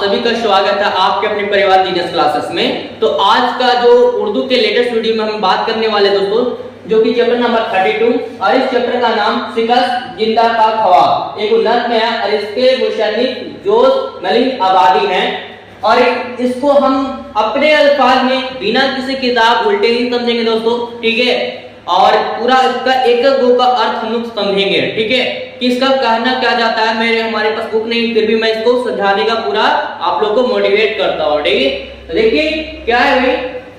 सभी का स्वागत है आपके अपने परिवार जीनियस क्लासेस में। तो आज का जो उर्दू के लेटेस्ट वीडियो में हम बात करने वाले दोस्तों, जो कि चैप्टर नंबर 32 और इस चैप्टर का नाम शिकस्त जिंदा का ख्वाब एक नज्म है और इसके मुसन्निफ जोश मलिक आबादी हैं। और इसको हम अपने अल्फाज में बिना किसी किताब उल्टे ही समझेंगे दोस्तों, ठीक है। और पूरा इसका एक गो का अर्थ हम लोग समझेंगे, ठीक है, कि इसका कहना क्या जाता है। हमारे पास बुक नहीं, फिर भी मैं इसको समझाने का पूरा आप लोग को मोटिवेट करता हूँ, ठीक है। तो देखिए क्या है भाई,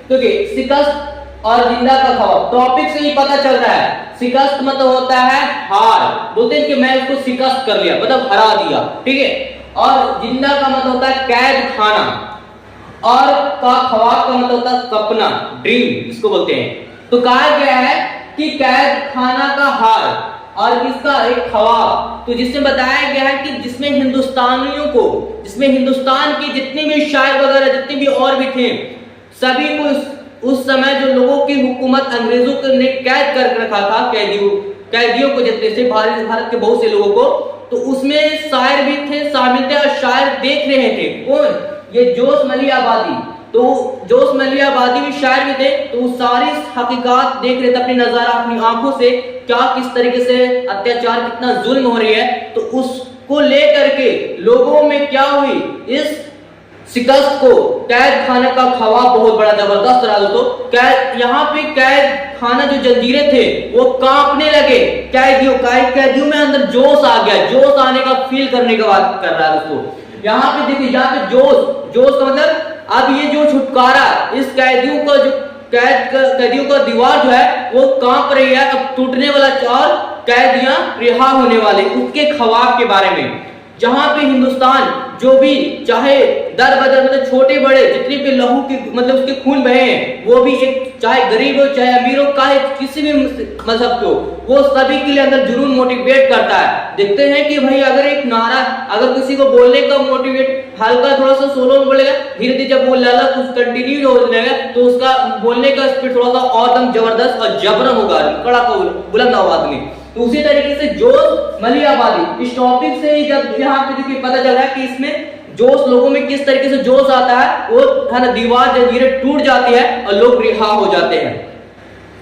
तो शिकस्त और जिंदा का ख्वाब टॉपिक से ही पता चल रहा है। शिकस्त मतलब होता है हार, बोलते हैं कि मैं इसको शिकस्त कर लिया, मतलब हरा दिया, ठीक है। और जिंदा का मतलब होता है कैद खाना, और का ख्वाब का मतलब होता है सपना, ड्रीम इसको बोलते हैं। तो कहा गया है कि कैद खाना का हार और किसका एक ख्वाब, तो जिसमें बताया गया है कि जिसमें हिंदुस्तानियों को, जिसमें हिंदुस्तान के जितने भी शायर वगैरह जितने भी और भी थे, सभी को उस समय जो लोगों की हुकूमत अंग्रेजों ने कैद कर रखा था, कैदियों को जितने से भारत के बहुत से लोगों को, तो उसमें शायर भी थे, शामिल थे। और शायर देख रहे थे कौन, ये जोश मलिक आबादी। तो जोश मलिक आबादी भी शायर भी थे, तो सारी हकीकत देख रहे थे अपनी नजारा, अपनी आंखों से, क्या किस तरीके से अत्याचार, कितना जुल्म हो रही है। तो उसको लेकर के लोगों में क्या हुई, इस शिकस्त को, कैद खाने का ख्वाब बहुत बड़ा जबरदस्त रहा दोस्तों। कैद, यहाँ पे कैद खाना जो जंजीरें थे वो कांपने लगे, कैदियों में अंदर जोश आ गया, जोश आने का फील करने का बात कर रहा है दोस्तों। यहाँ पे देखिए, यहाँ पे जोश का मतलब अब ये जो छुटकारा, इस कैदियों का जो कैदियों का दीवार जो है वो कांप रही है, अब टूटने वाला, और कैदियां रिहा होने वाले, उसके ख्वाब के बारे में। जहां पे हिंदुस्तान जो भी चाहे दर बदर, मतलब छोटे बड़े जितने भी लहू के, मतलब उसके खून बहे हैं, वो भी एक, चाहे गरीब हो चाहे अमीर हो, चाहे किसी भी मजहब के हो, वो सभी के लिए अंदर जुनून मोटिवेट करता है। देखते हैं कि भाई अगर एक नारा, अगर किसी को बोलने का मोटिवेट हल्का थोड़ा सा सोलो में बोलेगा, धीरे धीरे जब वो लगा कुछ कंटिन्यू हो जाएगा, तो उसका बोलने का स्पीड थोड़ा सा और दम जबरदस्त और जबरन होगा, कड़ा का बुलंद आवाज में। तो उसी तरीके से जोश मलिक आबादी, इस टॉपिक से ही जब यहाँ पे देखिए पता चल रहा है कि इसमें जोश, लोगों में किस तरीके से जोश आता है, वो है ना, दीवार जंजीरें टूट जाती है और लोग रिहा हो जाते हैं।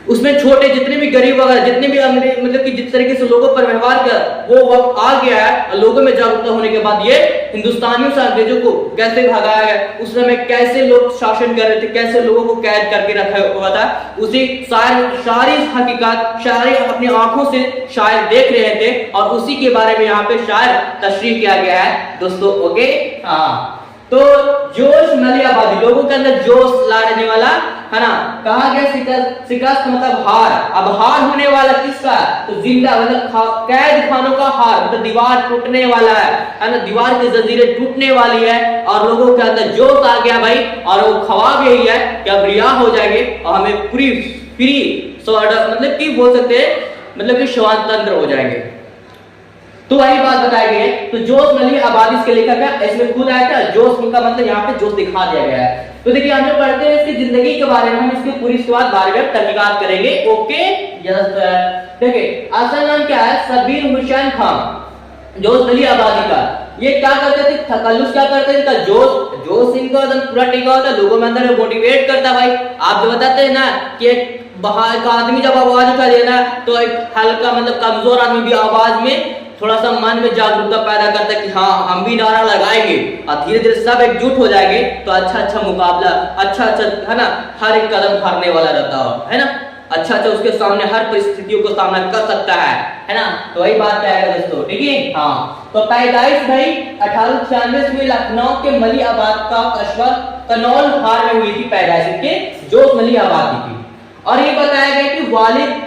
उसमें छोटे जितने भी गरीब वगैरह, जितने भी अंग्रेज, मतलब कि जिस तरीके से लोगों पर व्यवहार कर, वो वक्त आ गया है। और लोगों में जागरूकता होने के बाद ये हिंदुस्तानियों से अंग्रेजों को कैसे भगाया गया, उस समय कैसे लोग शासन कर रहे थे, कैसे लोगों को कैद करके रखा हुआ था, उसी सारी हकीकत शायर अपनी आंखों से शायर देख रहे थे, और उसी के बारे में यहाँ पे शायर तशरीह किया गया है दोस्तों। ओके, हाँ। तो जोश मलिक आबादी, लोगों के अंदर जोश लाने वाला, है ना। कहा गया शिकस्त मतलब हार। अब हार होने वाला किसका, तो जिंदा, मतलब कैद खानों का हार, मतलब दीवार टूटने वाला है ना, दीवार की जंजीरें टूटने वाली है, और लोगों के अंदर जोश आ गया भाई। और वो ख्वाब यही है कि अब रिहा हो जाएंगे और हमें फ्री मतलब कि बोल सकते हैं, मतलब कि स्वतंत्र हो जाएंगे। तो वही बात बताई गई है। तो जोश मलिक आबादी इसके लेखक है, इसमें खुद आया था। जोश का मतलब यहाँ पे जोश दिखा दिया गया है। तो देखिए हम लोग पढ़ते हैं इसकी जिंदगी के बारे में, हम इसकी पूरी शुरुआत बारे में तहकीकात करेंगे। ओके, देखिए असल नाम क्या है, सबीर हुसैन खान, जोश मलिक आबादी का। ये क्या करते थे, तकल्लुस क्या करते थे, इनका जोश इनका एकदम पूरा टिका होता है, लोगों में अंदर मोटिवेट करता है। भाई आप जो बताते हैं ना कि बाहर का आदमी जब आवाज उठा देना, तो एक हल्का, मतलब कमजोर आदमी भी आवाज में थोड़ा सा मन में जागरूकता पैदा करता है कि हाँ हम भी नारा लगाएंगे, और धीरे धीरे सब एकजुट हो जाएंगे, तो अच्छा मुकाबला, अच्छा है ना, हर एक कदम हारने वाला रहता है ना, अच्छा उसके सामने हर परिस्थितियों को सामना कर सकता है ना। तो वही बात है दोस्तों, ठीक है। हाँ, तो पैदाइश भाई 1896 में लखनऊ के मलिक आबाद का कस्बा कनौल हार में हुई थी पैदाइश के, जोश मलिक आबादी की। और ये बताया गया कि वालिद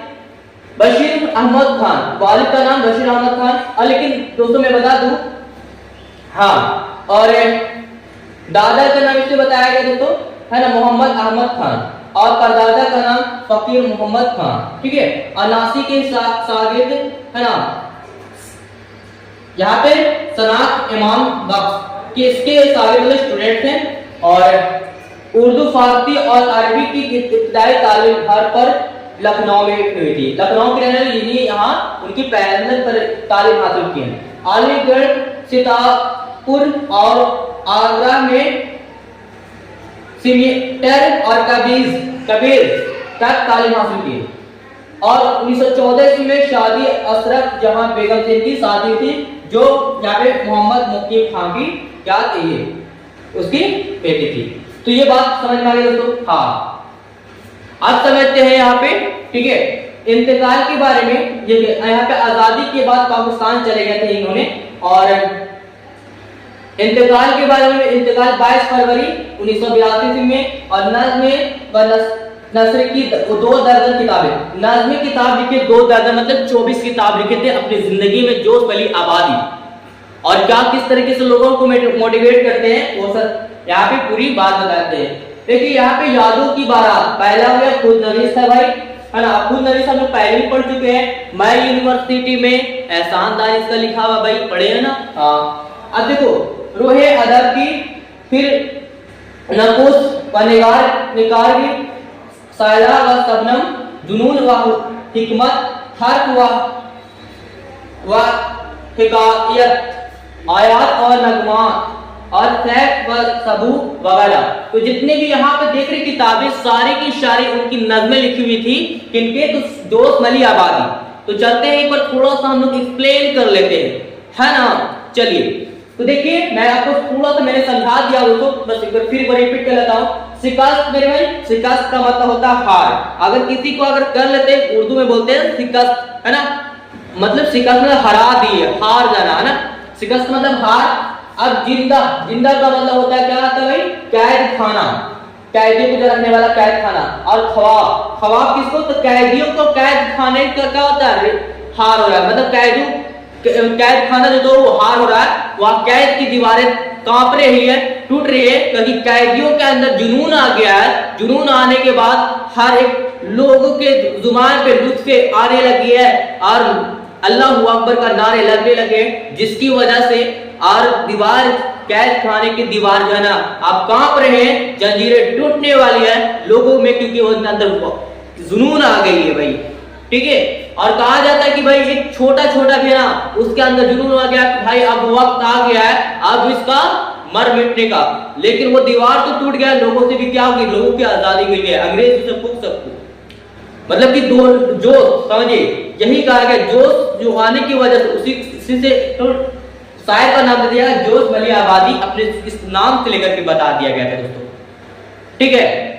बशीर अहमद खान, वालिद का नाम बशीर अहमद खान, और लेकिन दोस्तों मैं बता दूं, हाँ, और दादा का नाम इससे बताया गया दोस्तों, है ना, मोहम्मद अहमद खान, और परदादा का नाम फकीर मोहम्मद खान, ठीक है। और नासी के शागिर्द, है ना, यहाँ पे सनात इमाम बख्श के इसके शागिर्द स्टूडेंट थे, और उर्दू, फारसी और अरबी की इब्तिदाई तालीम घर पर लखनऊ में हुई थी। लखनऊ के रहने वाले यहाँ उनकी पैरल पर तालीम हासिल की है। अलीगढ़, सीतापुर और आगरा में सिमेटर और कबीर तक तालीम हासिल की और 1914 ईस्वी में शादी अशरफ जहां बेगम से इनकी शादी थी, जो यहाँ पे मोहम्मद मुकीम खान की क्या थी, उसकी बेटी थी। तो ये बात समझ में आ गई दोस्तों। हाँ, अब समझते हैं यहाँ पे, ठीक है, इंतकाल के बारे में। ये यहाँ पे आजादी के बाद पाकिस्तान चले गए थे इन्होंने, और इंतकाल के बारे में, इंतकाल 22 फरवरी 1982 में, और नस्र की 2 दर्जन किताबें, नज़्म किताब लिखे 2 दर्जन, मतलब 24 किताब लिखे थे अपनी जिंदगी में, जोश भली आबादी, और क्या किस तरीके से लोगों को मोटिवेट करते हैं वो सर यहाँ पे पूरी बात बताते हैं। देखिए यहाँ पे यादों की बारात, पहला हो गया खुद नवीस था भाई, है ना। खुद नवीस हम लोग पहले भी पढ़ चुके हैं, मैं यूनिवर्सिटी में एहसान दानिश का लिखा हुआ, भाई पढ़े है ना। हाँ, अब देखो रोहे अदब की, फिर नकुश व निकार की, सायला व सबनम, जुनून व हिकमत, हर्फ व हिकायत, आयात और नगमात, और सैफ व सबू वगैरह। तो जितने भी यहाँ पे देख रहे किताबें, सारी की सारी उनकी नज़में लिखी हुई थी किनके, तो दोस्त मली आबादी। तो चलते हैं एक बार थोड़ा सा हम लोग एक्सप्लेन कर लेते हैं, है ना। चलिए, तो देखिए मैं आपको थोड़ा सा मैंने समझा दिया दोस्तों, बस एक बार फिर रिपीट कर लेता हूँ। शिकस्त मेरे भाई, शिकस्त का मतलब होता है हार। अगर किसी को अगर कर लेते हैं, उर्दू में बोलते हैं शिकस्त, है ना। मतलब शिकस्त मतलब हरा दिए, हार जाना, है ना। शिकस्त मतलब हार। अब जिंदा, जिंदा का मतलब होता है क्या आता है भाई, कैद खाना, कैदियों को जो रखने वाला कैद खाना। और ख्वाब, ख्वाब किसको, तो कैदियों को कैद खाने का क्या होता है, हार हो रहा है, मतलब कैद खाना जो तो वो हार हो रहा है, वहां कैद की दीवारें कांप रही है, टूट रही है, क्योंकि कैदियों के अंदर जुनून आ गया है। जुनून आने के बाद हर एक लोगों के जुबान पे लुत्फे आने लगी है और अल्लाहू अकबर का नारे लगने लगे, जिसकी वजह से और दीवार, कैद खाने की दीवार जो है ना आप कांप रहे हैं, जंजीरें टूटने वाली है लोगों में, क्योंकि वो अंदर जुनून आ गई है भाई, ठीक है। और कहा जाता है कि भाई एक छोटा छोटा भी ना उसके अंदर जुनून आ गया कि भाई अब वक्त आ गया है अब इसका मर मिटने का। लेकिन वो दीवार तो टूट गया, लोगों से भी क्या होगी, लोगों की आजादी मिल गई, अंग्रेज से फूक सकते, मतलब कि दो जो समझिए यही कहा गया, जोश जो आने की वजह से उसी से तो शायर का नाम दे दिया जोश मली आबादी, अपने इस नाम से लेकर के बता दिया गया था दोस्तों, ठीक है।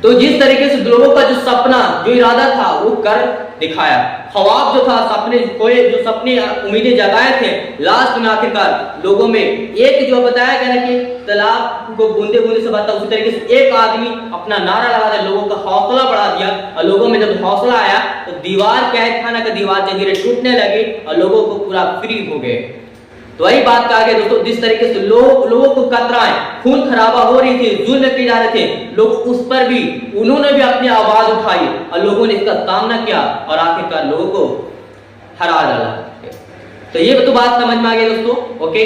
तो जिस तरीके से लोगों का जो सपना, जो इरादा था वो कर दिखाया, ख्वाब जो था, सपने कोई जो सपने उम्मीदें जगाए थे, लास्ट में आखिरकार लोगों में एक जो बताया गया ना कि तालाब को बूंदे बूंदे से भरता, उसी तरीके से एक आदमी अपना नारा लगा दिया, लोगों का हौसला बढ़ा दिया, और लोगों में जब हौसला आया तो दीवार, कैद खाना का दीवार जंजीरें टूटने लगी और लोगों को पूरा फ्री हो गए। तो वही बात कहा गया दोस्तों, जिस तरीके से लोगों को कतराएं, खून खराबा हो रही थी, जुल्म किए जा रहे थे, लोग उस पर भी उन्होंने भी अपनी आवाज उठाई और लोगों ने इसका सामना किया और आखिरकार लोगों को हरा डाला। तो ये तो बात समझ में आ गई दोस्तों, ओके।